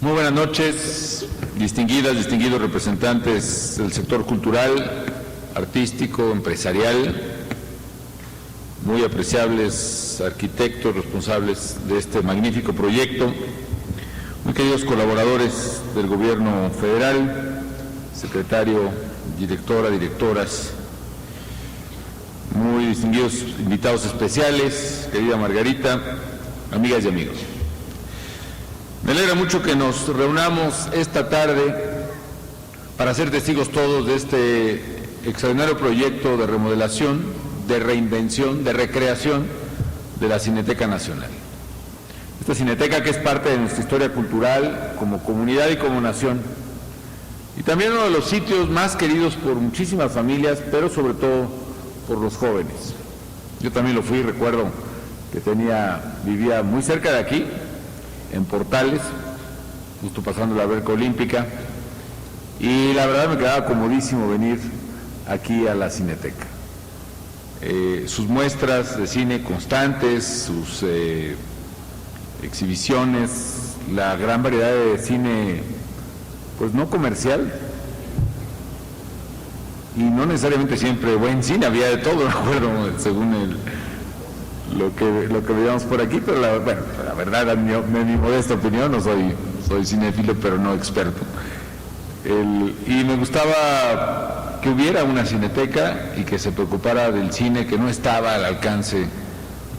Muy buenas noches, distinguidos representantes del sector cultural, artístico, empresarial, muy apreciables arquitectos responsables de este magnífico proyecto, muy queridos colaboradores del Gobierno Federal, secretario, directora, directoras, muy distinguidos invitados especiales, querida Margarita, amigas y amigos. Me alegra mucho que nos reunamos esta tarde para ser testigos todos de este extraordinario proyecto de remodelación, de reinvención, de recreación de la Cineteca Nacional. Esta Cineteca que es parte de nuestra historia cultural como comunidad y como nación, y también uno de los sitios más queridos por muchísimas familias, pero sobre todo por los jóvenes. Yo también lo fui, recuerdo que vivía muy cerca de aquí, en Portales, justo pasando la alberca olímpica, y la verdad me quedaba comodísimo venir aquí a la Cineteca. Sus muestras de cine constantes, sus exhibiciones, la gran variedad de cine, pues no comercial, y no necesariamente siempre buen cine, había de todo, recuerdo, según lo que veíamos por aquí, pero la verdad, en mi modesta opinión, no soy cinéfilo, pero no experto. Y me gustaba que hubiera una cineteca y que se preocupara del cine que no estaba al alcance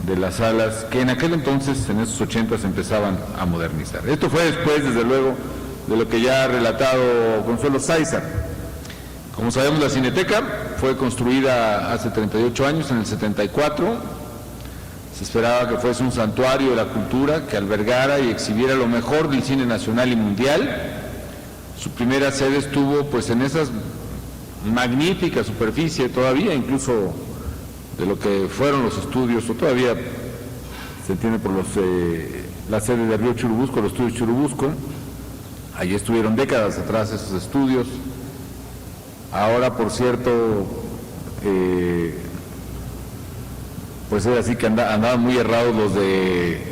de las salas, que en aquel entonces, en esos 80s, empezaban a modernizar. Esto fue después, desde luego, de lo que ya ha relatado Consuelo Sáizar. Como sabemos, la Cineteca fue construida hace 38 años, en el 74, se esperaba que fuese un santuario de la cultura que albergara y exhibiera lo mejor del cine nacional y mundial. Su primera sede estuvo pues en esa magnífica superficie, todavía incluso de lo que fueron los estudios, o todavía se entiende por la sede de Río Churubusco, los estudios Churubusco. Allí estuvieron décadas atrás esos estudios. Ahora, por cierto, pues es así que andaban muy errados los de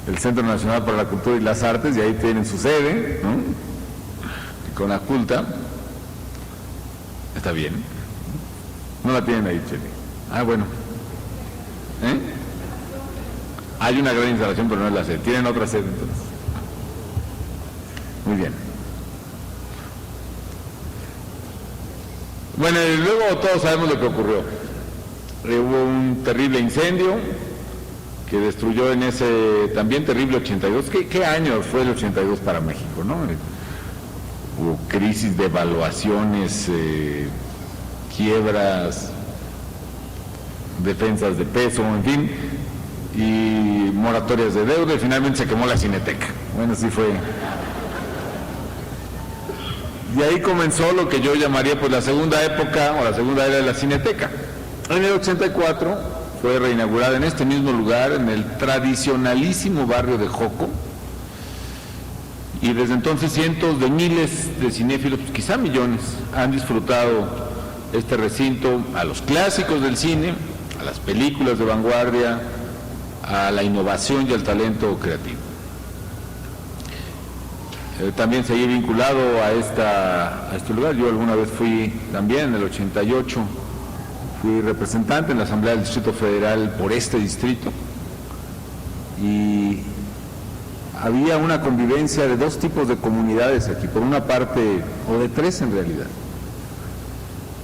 el Centro Nacional para la Cultura y las Artes, y ahí tienen su sede, ¿no? Con la culta. Está bien. No la tienen ahí, Cheli. Ah, bueno. Hay una gran instalación, pero no es la sede. Tienen otra sede, entonces. Muy bien. Bueno, y luego todos sabemos lo que ocurrió. Hubo un terrible incendio que destruyó en ese también terrible 82. ¿Qué año fue el 82 para México, no? Hubo crisis, devaluaciones, quiebras, defensas de peso, en fin, y moratorias de deuda, y finalmente se quemó la Cineteca. Bueno, así fue. Y ahí comenzó lo que yo llamaría pues la segunda época o la segunda era de la Cineteca. En el 84 fue reinaugurada en este mismo lugar, en el tradicionalísimo barrio de Joco, y desde entonces cientos de miles de cinéfilos, pues quizá millones, han disfrutado este recinto, a los clásicos del cine, a las películas de vanguardia, a la innovación y al talento creativo. También seguí vinculado a este lugar. Yo alguna vez fui también en el 88, fui representante en la Asamblea del Distrito Federal por este distrito, y había una convivencia de dos tipos de comunidades aquí, por una parte, o de tres en realidad.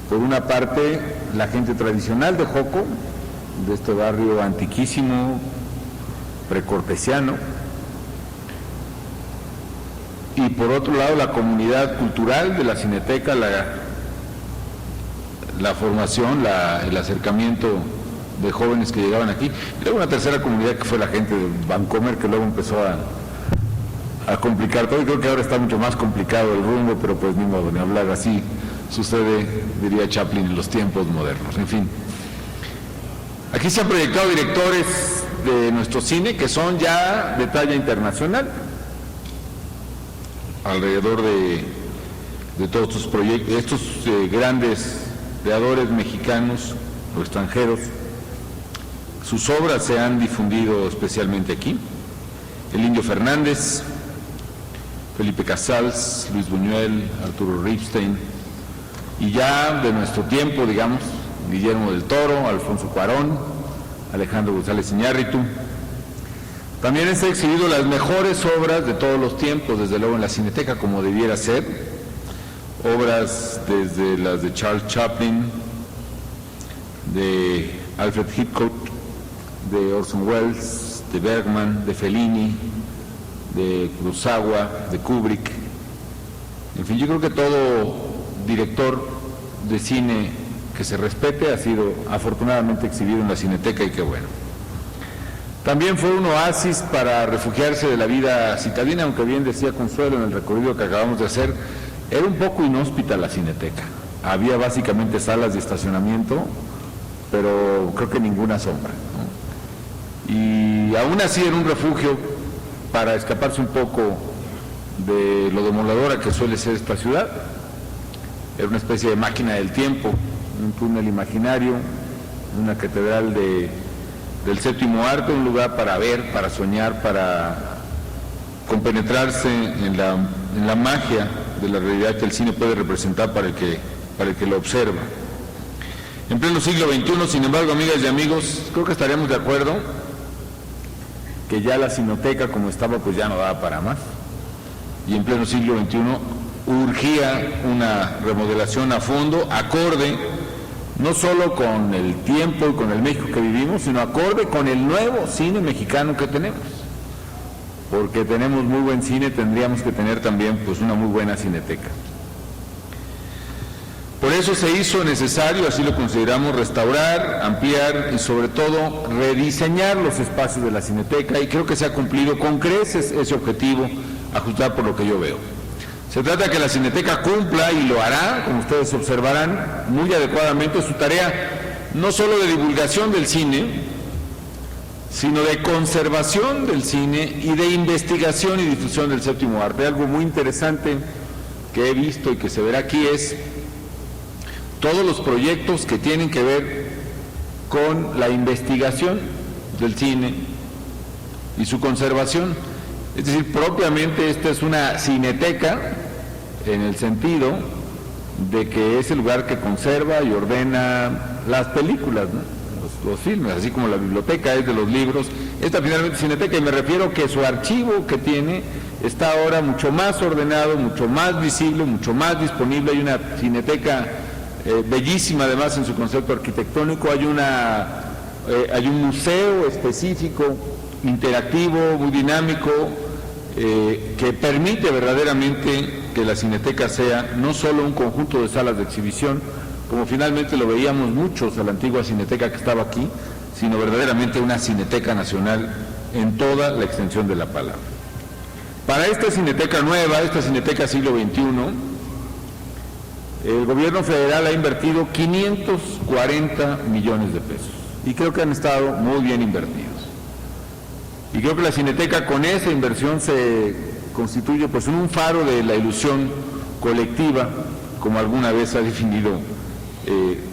Por una parte, la gente tradicional de Joco, de este barrio antiquísimo, precortesiano, y por otro lado la comunidad cultural de la Cineteca, la formación, el acercamiento de jóvenes que llegaban aquí. Y luego una tercera comunidad que fue la gente de Vancomer, que luego empezó a complicar todo, y creo que ahora está mucho más complicado el rumbo, pero pues ni modo, ni hablar, así sucede, diría Chaplin, en los tiempos modernos. En fin, aquí se han proyectado directores de nuestro cine que son ya de talla internacional, alrededor de todos estos proyectos, estos grandes creadores mexicanos o extranjeros. Sus obras se han difundido especialmente aquí. El Indio Fernández, Felipe Casals, Luis Buñuel, Arturo Ripstein, y ya de nuestro tiempo, digamos, Guillermo del Toro, Alfonso Cuarón, Alejandro González Iñárritu. También está exhibido las mejores obras de todos los tiempos, desde luego en la Cineteca, como debiera ser, obras desde las de Charles Chaplin, de Alfred Hitchcock, de Orson Welles, de Bergman, de Fellini, de Kurosawa, de Kubrick. En fin, yo creo que todo director de cine que se respete ha sido afortunadamente exhibido en la Cineteca, y qué bueno. También fue un oasis para refugiarse de la vida citadina, aunque bien decía Consuelo en el recorrido que acabamos de hacer, era un poco inhóspita la Cineteca. Había básicamente salas de estacionamiento, pero creo que ninguna sombra, ¿no? Y aún así era un refugio para escaparse un poco de lo demoledora que suele ser esta ciudad. Era una especie de máquina del tiempo, un túnel imaginario, una catedral del séptimo arte, un lugar para ver, para soñar, para compenetrarse en la magia de la realidad que el cine puede representar para el que lo observa. En pleno siglo XXI, sin embargo, amigas y amigos, creo que estaríamos de acuerdo que ya la Cineteca como estaba pues ya no daba para más, y en pleno siglo XXI urgía una remodelación a fondo, acorde no solo con el tiempo y con el México que vivimos, sino acorde con el nuevo cine mexicano que tenemos. Porque tenemos muy buen cine, tendríamos que tener también pues una muy buena cineteca. Por eso se hizo necesario, así lo consideramos, restaurar, ampliar y sobre todo rediseñar los espacios de la Cineteca, y creo que se ha cumplido con creces ese objetivo, a juzgar por lo que yo veo. Se trata de que la Cineteca cumpla, y lo hará, como ustedes observarán, muy adecuadamente su tarea, no solo de divulgación del cine, sino de conservación del cine y de investigación y difusión del séptimo arte. Algo muy interesante que he visto y que se verá aquí es todos los proyectos que tienen que ver con la investigación del cine y su conservación. Es decir, propiamente esta es una cineteca en el sentido de que es el lugar que conserva y ordena las películas, ¿no? los filmes, así como la biblioteca es de los libros. Esta finalmente cineteca, y me refiero que su archivo que tiene está ahora mucho más ordenado, mucho más visible, mucho más disponible. Hay una cineteca bellísima además en su concepto arquitectónico, hay un museo específico, interactivo, muy dinámico, que permite verdaderamente que la Cineteca sea no solo un conjunto de salas de exhibición, como finalmente lo veíamos muchos a la antigua Cineteca que estaba aquí, sino verdaderamente una Cineteca nacional en toda la extensión de la palabra. Para esta Cineteca nueva, esta Cineteca siglo XXI, el gobierno federal ha invertido 540 millones de pesos, y creo que han estado muy bien invertidos. Y creo que la Cineteca con esa inversión se constituye pues un faro de la ilusión colectiva, como alguna vez ha definido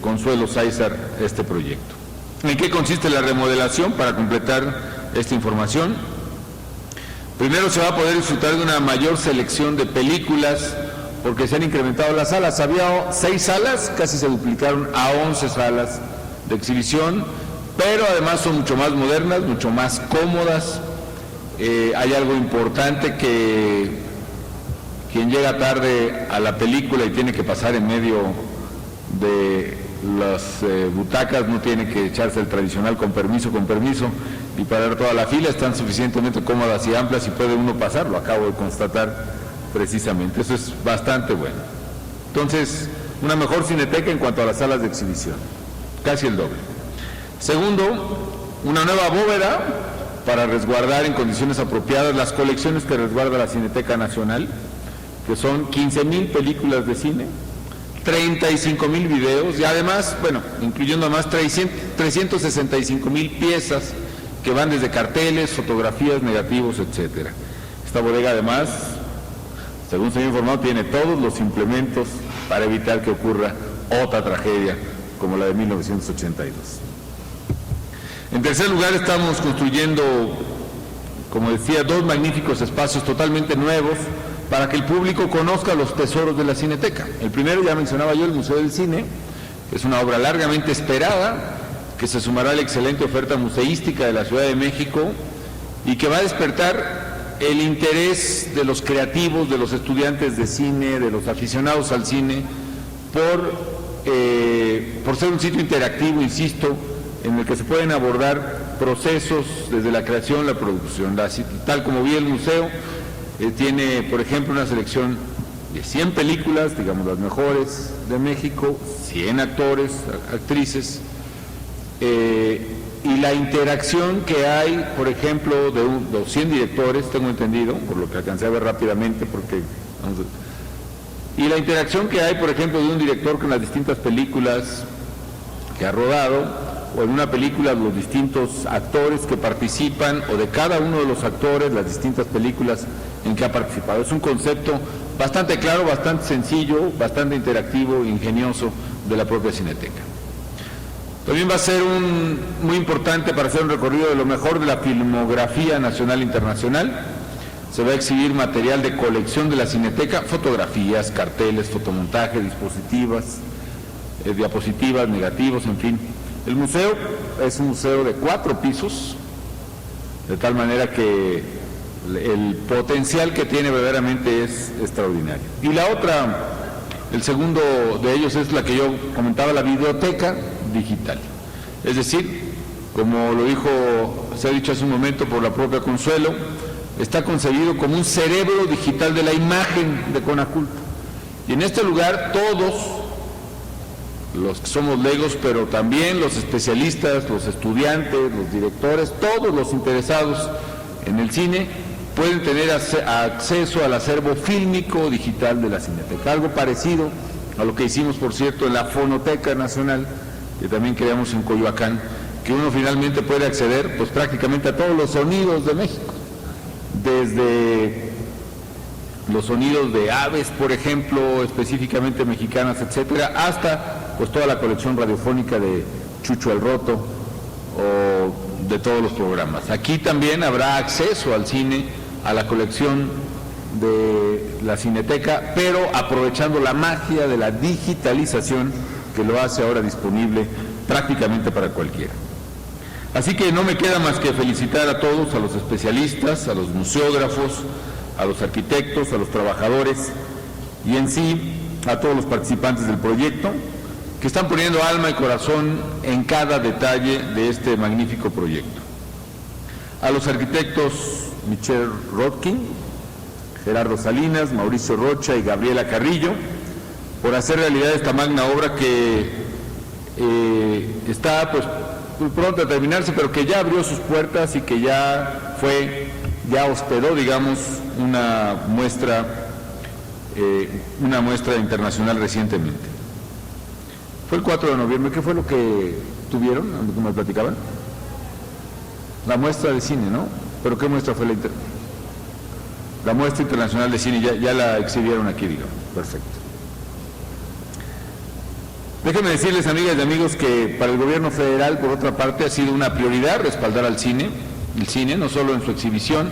Consuelo Sáizar este proyecto. ¿En qué consiste la remodelación? Para completar esta información, primero se va a poder disfrutar de una mayor selección de películas, porque se han incrementado las salas. Había 6 salas, casi se duplicaron a 11 salas de exhibición, pero además son mucho más modernas, mucho más cómodas. Hay algo importante, que quien llega tarde a la película y tiene que pasar en medio de las butacas no tiene que echarse el tradicional con permiso, y parar toda la fila. Están suficientemente cómodas y amplias y puede uno pasar, lo acabo de constatar precisamente. Eso es bastante bueno. Entonces, una mejor cineteca en cuanto a las salas de exhibición, casi el doble. Segundo, una nueva bóveda para resguardar en condiciones apropiadas las colecciones que resguarda la Cineteca Nacional, que son 15,000 películas de cine, 35,000 videos, y además, bueno, incluyendo además 365,000 piezas que van desde carteles, fotografías, negativos, etcétera. Esta bodega además, según se me ha informado, tiene todos los implementos para evitar que ocurra otra tragedia como la de 1982. En tercer lugar, estamos construyendo, como decía, 2 magníficos espacios totalmente nuevos para que el público conozca los tesoros de la Cineteca. El primero, ya mencionaba yo, el Museo del Cine, que es una obra largamente esperada, que se sumará a la excelente oferta museística de la Ciudad de México y que va a despertar el interés de los creativos, de los estudiantes de cine, de los aficionados al cine, por ser un sitio interactivo, insisto, en el que se pueden abordar procesos desde la creación, la producción. Tal como vi el museo, tiene, por ejemplo, una selección de 100 películas, digamos las mejores de México, 100 actores, actrices, y la interacción que hay, por ejemplo, de 100 directores, tengo entendido, por lo que alcancé a ver rápidamente, y la interacción que hay, por ejemplo, de un director con las distintas películas que ha rodado, o en una película los distintos actores que participan, o de cada uno de los actores, las distintas películas en que ha participado. Es un concepto bastante claro, bastante sencillo, bastante interactivo, ingenioso de la propia Cineteca. También va a ser muy importante para hacer un recorrido de lo mejor de la filmografía nacional e internacional. Se va a exhibir material de colección de la Cineteca, fotografías, carteles, fotomontaje, diapositivas, negativos, en fin. El museo es un museo de 4 pisos, de tal manera que el potencial que tiene verdaderamente es extraordinario. Y el segundo de ellos es la que yo comentaba, la biblioteca digital. Es decir, como se ha dicho hace un momento por la propia Consuelo, está concebido como un cerebro digital de la imagen de Conaculta. Y en este lugar todos los que somos legos, pero también los especialistas, los estudiantes, los directores, todos los interesados en el cine, pueden tener acceso al acervo fílmico digital de la Cineteca, algo parecido a lo que hicimos, por cierto, en la Fonoteca Nacional, que también creamos en Coyoacán, que uno finalmente puede acceder pues prácticamente a todos los sonidos de México, desde los sonidos de aves, por ejemplo, específicamente mexicanas, etcétera, hasta pues toda la colección radiofónica de Chucho el Roto o de todos los programas. Aquí también habrá acceso al cine, a la colección de la Cineteca, pero aprovechando la magia de la digitalización que lo hace ahora disponible prácticamente para cualquiera. Así que no me queda más que felicitar a todos, a los especialistas, a los museógrafos, a los arquitectos, a los trabajadores y en sí a todos los participantes del proyecto que están poniendo alma y corazón en cada detalle de este magnífico proyecto. A los arquitectos Michelle Rodkin, Gerardo Salinas, Mauricio Rocha y Gabriela Carrillo, por hacer realidad esta magna obra que está pues pronto a terminarse, pero que ya abrió sus puertas y que ya hospedó, digamos, una muestra internacional recientemente. Fue el 4 de noviembre, ¿qué fue lo que tuvieron, que me platicaban? La muestra de cine, ¿no? ¿Pero qué muestra fue la muestra internacional de cine? Ya la exhibieron aquí, digamos. Perfecto. Déjenme decirles, amigas y amigos, que para el gobierno federal, por otra parte, ha sido una prioridad respaldar al cine, el cine, no solo en su exhibición,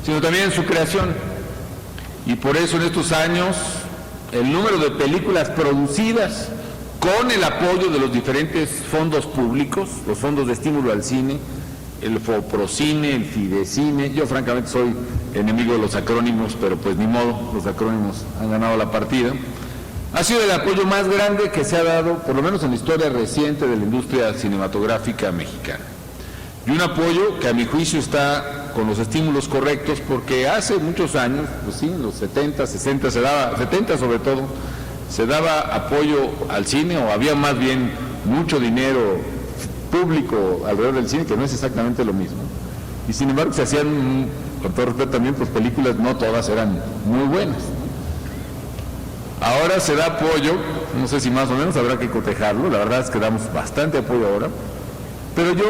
sino también en su creación. Y por eso en estos años, el número de películas producidas con el apoyo de los diferentes fondos públicos, los fondos de estímulo al cine, el FOPROCINE, el FIDECINE, yo francamente soy enemigo de los acrónimos, pero pues ni modo, los acrónimos han ganado la partida, ha sido el apoyo más grande que se ha dado, por lo menos en la historia reciente de la industria cinematográfica mexicana. Y un apoyo que a mi juicio está con los estímulos correctos, porque hace muchos años, pues sí, en los 70, 60, 70 sobre todo, se daba apoyo al cine, o había más bien mucho dinero público alrededor del cine, que no es exactamente lo mismo. Y sin embargo se hacían, con todo respeto también, pues películas, no todas eran muy buenas. Ahora se da apoyo, no sé si más o menos, habrá que cotejarlo, la verdad es que damos bastante apoyo ahora, pero yo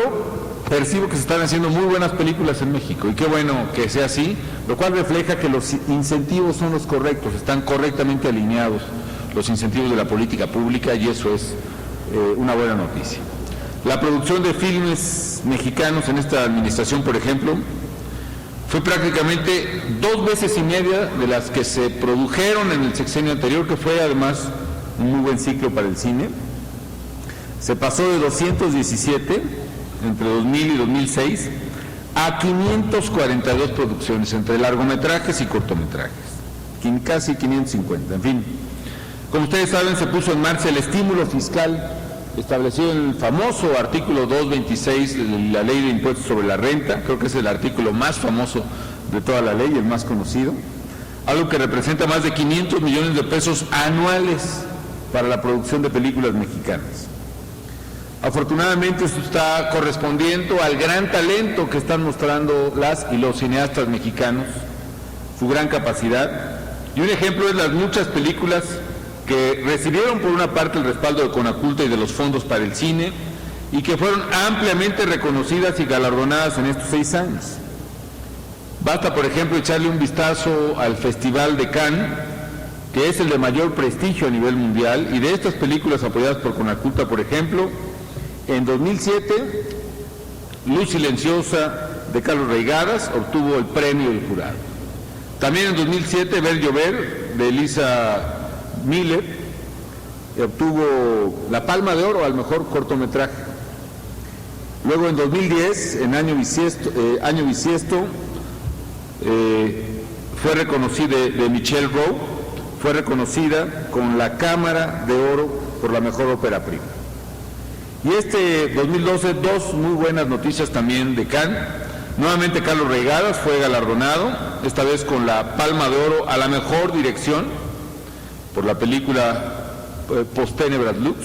percibo que se están haciendo muy buenas películas en México, y qué bueno que sea así, lo cual refleja que los incentivos son los correctos, están correctamente alineados los incentivos de la política pública, y eso es una buena noticia. La producción de filmes mexicanos en esta administración, por ejemplo, Fue prácticamente 2 veces y media de las que se produjeron en el sexenio anterior, que fue además un muy buen ciclo para el cine. Se pasó de 217 entre 2000 y 2006 a 542 producciones entre largometrajes y cortometrajes, casi 550, en fin. Como ustedes saben, se puso en marcha el estímulo fiscal establecido en el famoso artículo 226 de la Ley de Impuestos sobre la Renta. Creo que es el artículo más famoso de toda la ley, el más conocido, algo que representa más de 500 millones de pesos anuales para la producción de películas mexicanas. Afortunadamente esto está correspondiendo al gran talento que están mostrando las y los cineastas mexicanos, su gran capacidad, y un ejemplo es las muchas películas que recibieron por una parte el respaldo de Conaculta y de los fondos para el cine y que fueron ampliamente reconocidas y galardonadas en estos 6 años. Basta, por ejemplo, echarle un vistazo al Festival de Cannes, que es el de mayor prestigio a nivel mundial, y de estas películas apoyadas por Conaculta, por ejemplo, en 2007, Luz Silenciosa de Carlos Reigadas obtuvo el premio del jurado. También en 2007, Ver Llover de Elisa Miller obtuvo la Palma de Oro al mejor cortometraje. Luego en 2010, en Año Bisiesto, fue reconocida de Michelle Rowe, fue reconocida con la Cámara de Oro por la mejor ópera prima. Y este 2012, 2 muy buenas noticias también de Cannes. Nuevamente Carlos Reigadas fue galardonado, esta vez con la Palma de Oro a la mejor dirección por la película Post Tenebras Lux.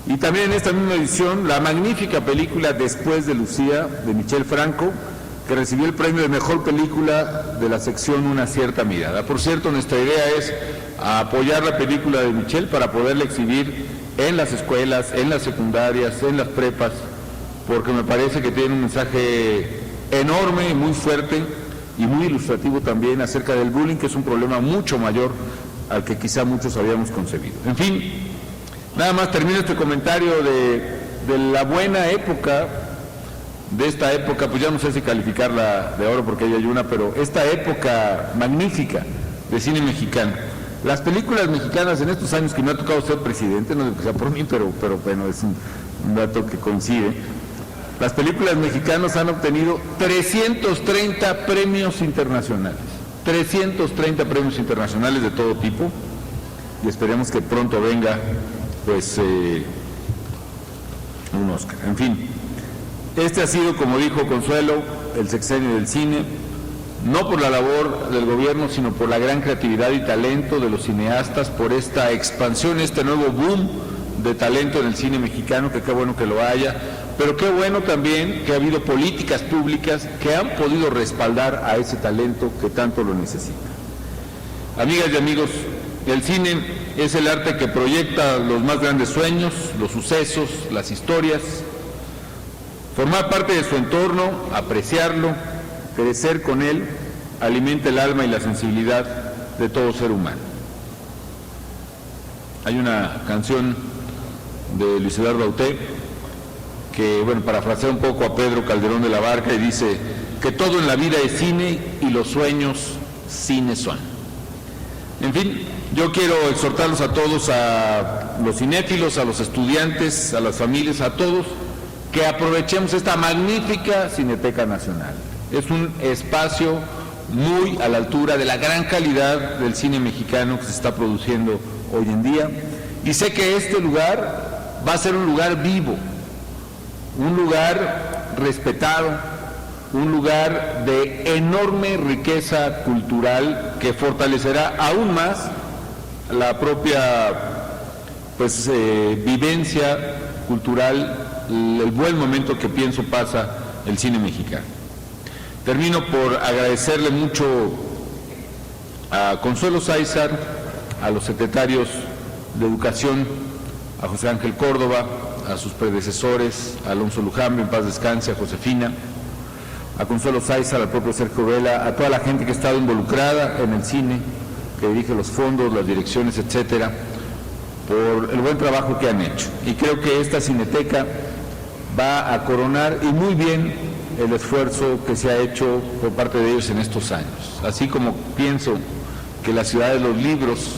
Y también en esta misma edición la magnífica película Después de Lucía de Michel Franco, que recibió el premio de mejor película de la sección Una cierta mirada. Por cierto, nuestra idea es apoyar la película de Michel para poderla exhibir en las escuelas, en las secundarias, en las prepas, porque me parece que tiene un mensaje enorme y muy fuerte y muy ilustrativo también acerca del bullying, que es un problema mucho mayor al que quizá muchos habíamos concebido. En fin, nada más termino este comentario de la buena época, de esta época, pues ya no sé si calificarla de oro porque hay una, pero esta época magnífica de cine mexicano. Las películas mexicanas en estos años que me ha tocado ser presidente, no digo que sea por mí, pero bueno, es un dato que coincide. Las películas mexicanas han obtenido 330 premios internacionales, 330 premios internacionales de todo tipo, y esperemos que pronto venga, pues, un Oscar. En fin, este ha sido, como dijo Consuelo, el sexenio del cine, no por la labor del gobierno, sino por la gran creatividad y talento de los cineastas, por esta expansión, este nuevo boom de talento en el cine mexicano, que qué bueno que lo haya, pero qué bueno también que ha habido políticas públicas que han podido respaldar a ese talento que tanto lo necesita. Amigas y amigos, el cine es el arte que proyecta los más grandes sueños, los sucesos, las historias. Formar parte de su entorno, apreciarlo, crecer con él, alimenta el alma y la sensibilidad de todo ser humano. Hay una canción de Luis Eduardo Auté que, bueno, parafrasea un poco a Pedro Calderón de la Barca y dice que todo en la vida es cine y los sueños cine son. En fin, yo quiero exhortarlos a todos, a los cinéfilos, a los estudiantes, a las familias, a todos, que aprovechemos esta magnífica Cineteca Nacional. Es un espacio muy a la altura de la gran calidad del cine mexicano que se está produciendo hoy en día, y sé que este lugar va a ser un lugar vivo, un lugar respetado, un lugar de enorme riqueza cultural que fortalecerá aún más la propia, pues, vivencia cultural, el buen momento que pienso pasa el cine mexicano. Termino por agradecerle mucho a Consuelo Sáizar, a los secretarios de Educación, a José Ángel Córdoba, a sus predecesores, a Alonso Luján, en paz descanse, a Josefina, a Consuelo Sáizar, al propio Sergio Vela, a toda la gente que ha estado involucrada en el cine, que dirige los fondos, las direcciones, etcétera, por el buen trabajo que han hecho. Y creo que esta Cineteca va a coronar, y muy bien, el esfuerzo que se ha hecho por parte de ellos en estos años. Así como pienso que la Ciudad de los Libros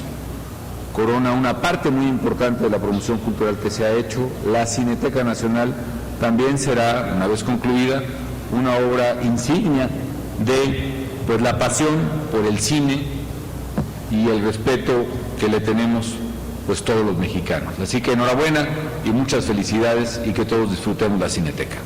corona una parte muy importante de la promoción cultural que se ha hecho, la Cineteca Nacional también será, una vez concluida, una obra insignia de pues, la pasión por el cine y el respeto que le tenemos pues todos los mexicanos. Así que enhorabuena y muchas felicidades y que todos disfrutemos la Cineteca.